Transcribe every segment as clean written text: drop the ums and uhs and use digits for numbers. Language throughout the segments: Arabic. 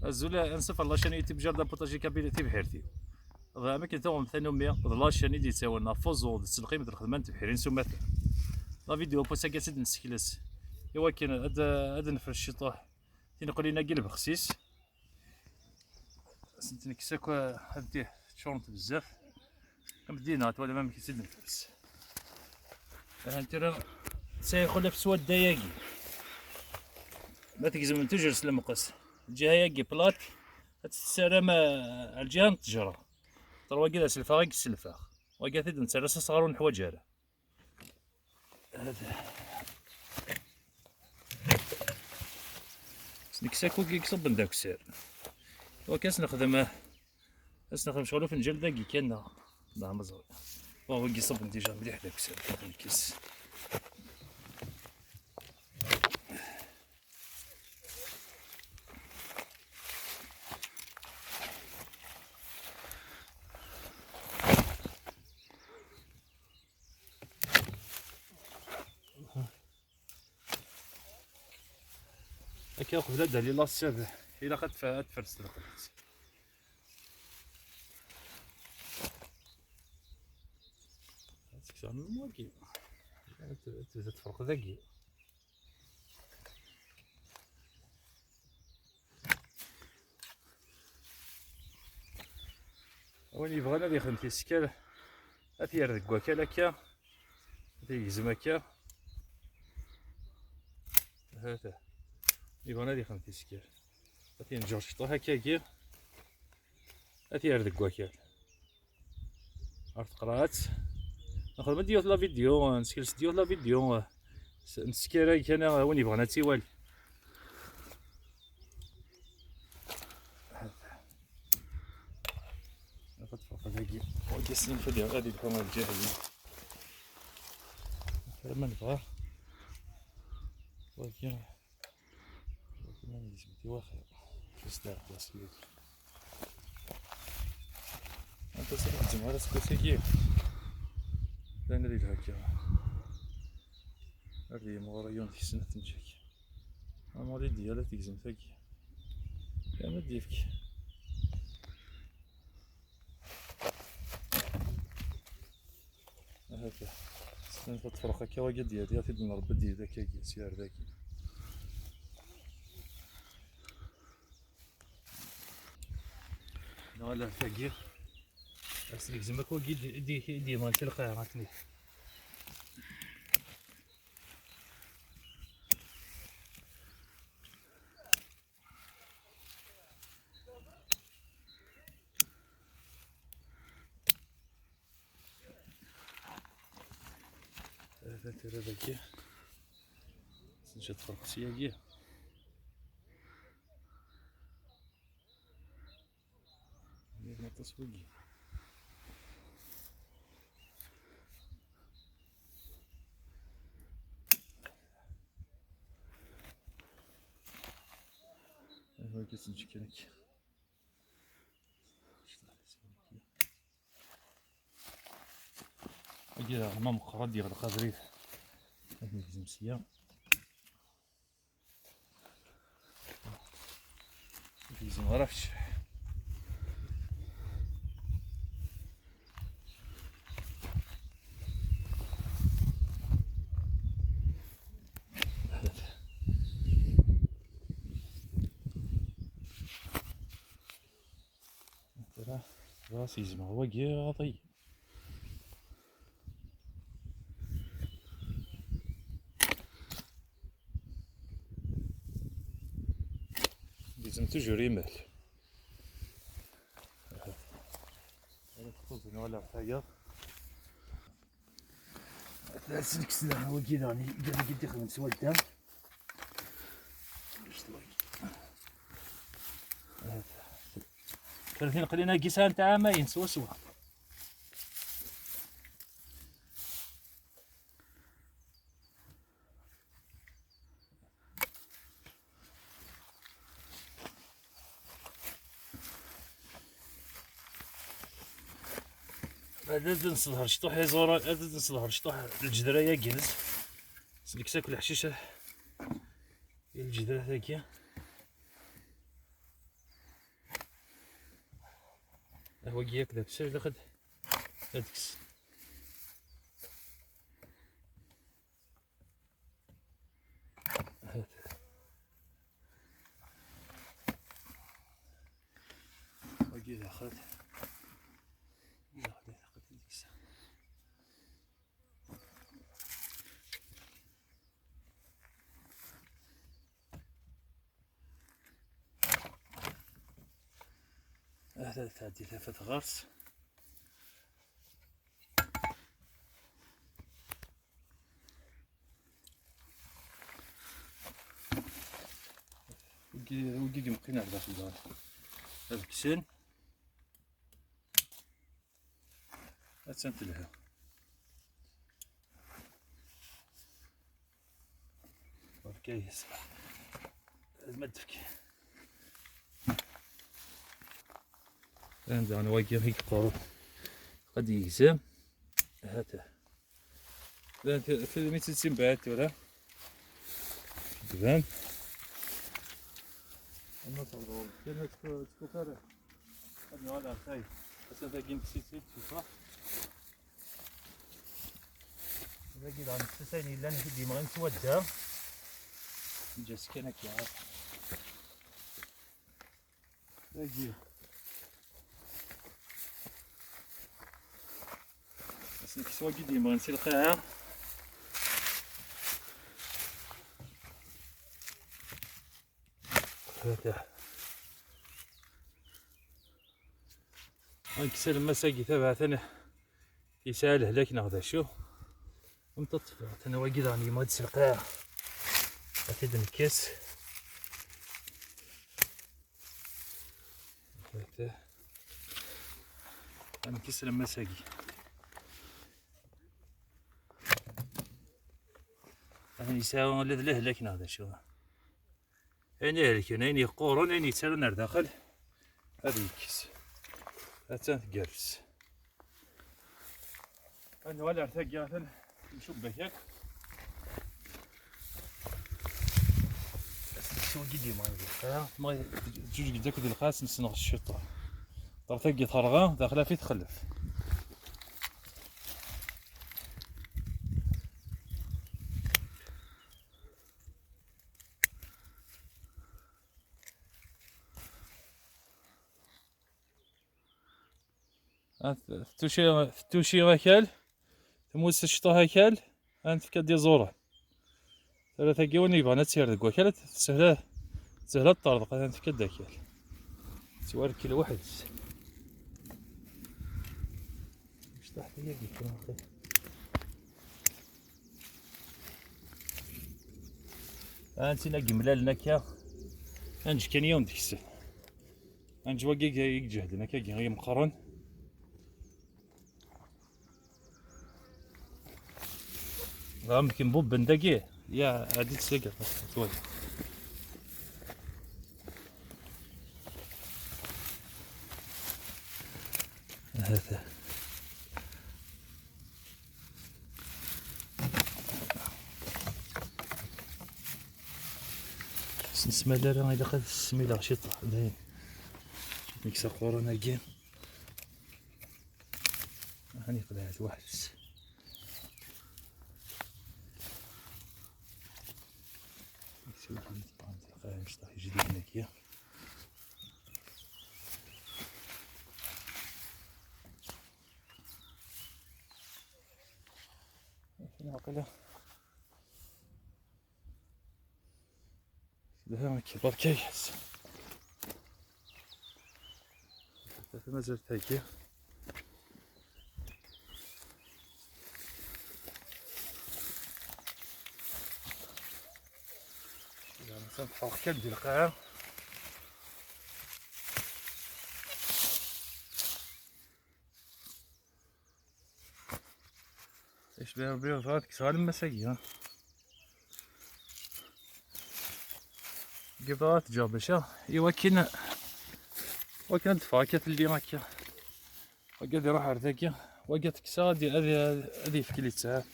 الزولا انسف الله شاني تبجر دا بوتاجي كابيلتي بحيرتي اماكن توم ثانوميا الله شاني دي تساونا فوزو تسلقيم الخدمه بحيرين سمات لا فيديو بوسا كاسد نسكيلس ايوا كاين هذا نفر الشطوح تنقول لنا قلب خسيس سنتني كساك هديه تشونط بزاف كمدينا ولا ما كيسد نفس انت راه سيخلف سواد داياكي ما تكزم تجلس المقص الجهه ياكي بلاط تتسرم على الجهه التجره تروا كذا سلفا غير السلفا وقاعد نتسرس صغار حواجها هذا نكساكو كيكصب من داك السير وكاس نخدم شغل فنجان داكي كان لا مزوي وهو كيصب ديجا مليح داك السير الكيس هكا قبل هذا اللي لاصاب الى قد تفرست القدس تكسر موكي تفرق ذاكي وين يبغى اللي يخدم في السكال اثير ذاك وكال هكا تيهزم هكا هذا يبغى اللي يخدم في السكال اثير نجور شطو هكاكي اثير ذاك وكال عرفت قرات نخدم ديوت لا فيديو نسكيلس ديوت لا فيديو نسكيراي كان وين يبغى تيوال قد فوق ذاكي وكيسين فدي غادي تكون الجاهزين ما نبغى ولكن ما نجمتي واخا تستاهل بلاصتي انت سمعت على سكوتيكي لا ندير هكا هذه مغريون في سنة تنجاك الماضي ديالها تيزم ثاكي يا ما ديفك هكا سنة تفرق هكا واقع ديالها تيد نربط ديال داك سيار داكي ولا ثاكي أسلك زعما كوا دي مال تلقاها عرفتني هذا ترى ذاكي سنجا تفرق سياكي ما تسوقي هو كيسنج كينك هاكي غما مقرا ديال القادريف هادي الزمسيه كيزم معرفتش راسي زعما هو قاضي لازم توجور يمال هذا تخوزن ولا حاجة ثلاث سنك سنة هو كذا راني قد يخدم سوا الدم ثلاثين قلينا كيسان تاع عامين سوا سوا هذا نصلح شطوح يزور هذا نصلح شطوح الجدرية جلس سلك ساكل الحشيشة الجدرة هاكيا هو جيك ذاك الشيء اللي خد ادكس وجي ذاخد ياخد ادكس هذا تعدي ثلاثة غرس وجي مقينا على داخل الدار هذا كسن أتسنت لها كيس المدفك عندي أنا واقف هيك قارب قد يقسم هاته لا في ميت سين بعت ولا تمام أنا صغروا كنا تكفر أنا ولا خايف بس هذا جيم سيت صح هذا كده عن السنة اللي أنا هدي ما نسوده جالس كأنك يعرف أجي بس نكسوا قديم ما نسير القاعة هذا نكسر المساقي تبعتنا يسأل هلاك ناخذ شو ومتطفى أنا واجد راني ما تسير القاعة أكيد نكس هذا نكسر المساقي أنا يساوي له لكن هذا شو أنا هلك أنا يقورون أنا يسالون داخل هذا يكس هذا جالس أنا ولا ارتقى نشوف بهيك شو قدي ما جوج قدك ذي الخاص نسنغ الشطة ترتقي ثرغا داخلها في تخلف توشي هيكل تموس الشطة هيكل أنت كدي زورة ثلاثة جواني يبغى تسير ذك وكلت سهلة الطرد أنت كده هيكل سوار كيلو واحد مش تحت يجي كلام خير أنت نجي ملال نكيا أنج كان يوم ديكسه أنج وقيق يجهد نكيا غير مقارن يمكن بوب بندقي يا عديد سقط شوي هذا نسمع دارا إذا خذ السميلة شطة باين نكسر قورونا جيم هاني قلعت واحد مش طاح جديد هناك عقله لها كبر كيس ما زلت هيك نفرق كلب ديال القاع ايش بيها بيها فات كسال المساقي قبات جابشة يوكينا وكنا دفاكت اللي هكا وقد يروح ارتكي وقد كسادي هذي في كل ساعة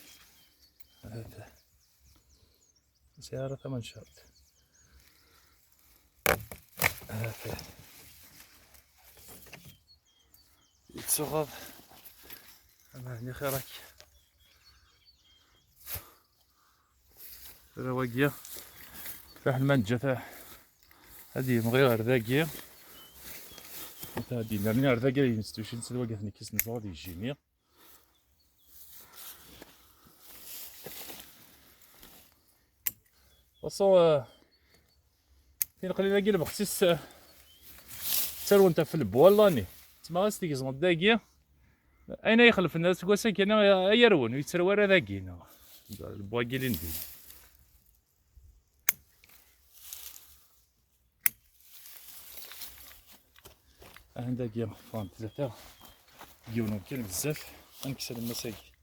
هذا سيارة 8 شهور هذا تسوغاض أما هني خيرك رواقية فاح المنجة تاع هادي مغير عرذاقية هادي لامين عرذاقية ينستوشي نسد واقف نكيس نصوغ يجيني وصو فين قليلا قيل بخصيص تسرو نتا في البوالاني تما غاستيكيز داقية أين يخلف الناس كواسا كاين يرون ويتسروار ذاكينا البواكي اللي ندير عندك فان ثلاثة ديونهم كاين بزاف غنكسر المساكي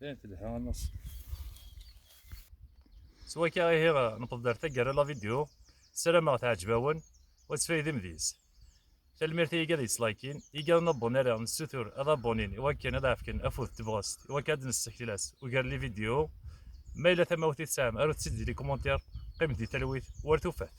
زين تلحق النص سوا كي غير نقدر دارتا كارا لا فيديو السلامة تعجباون وتفايدة مديز تلميرتي يقال يسلايكين يقال نبون على نستثور هذا بونين إوا كان هذا عفكن أفوذ تبغاست إوا كان نستكتلاس وقال لي فيديو ما إلا ثموتي تسام أرو تسدي لي كومونتير قيمتي تلويث ورتوفات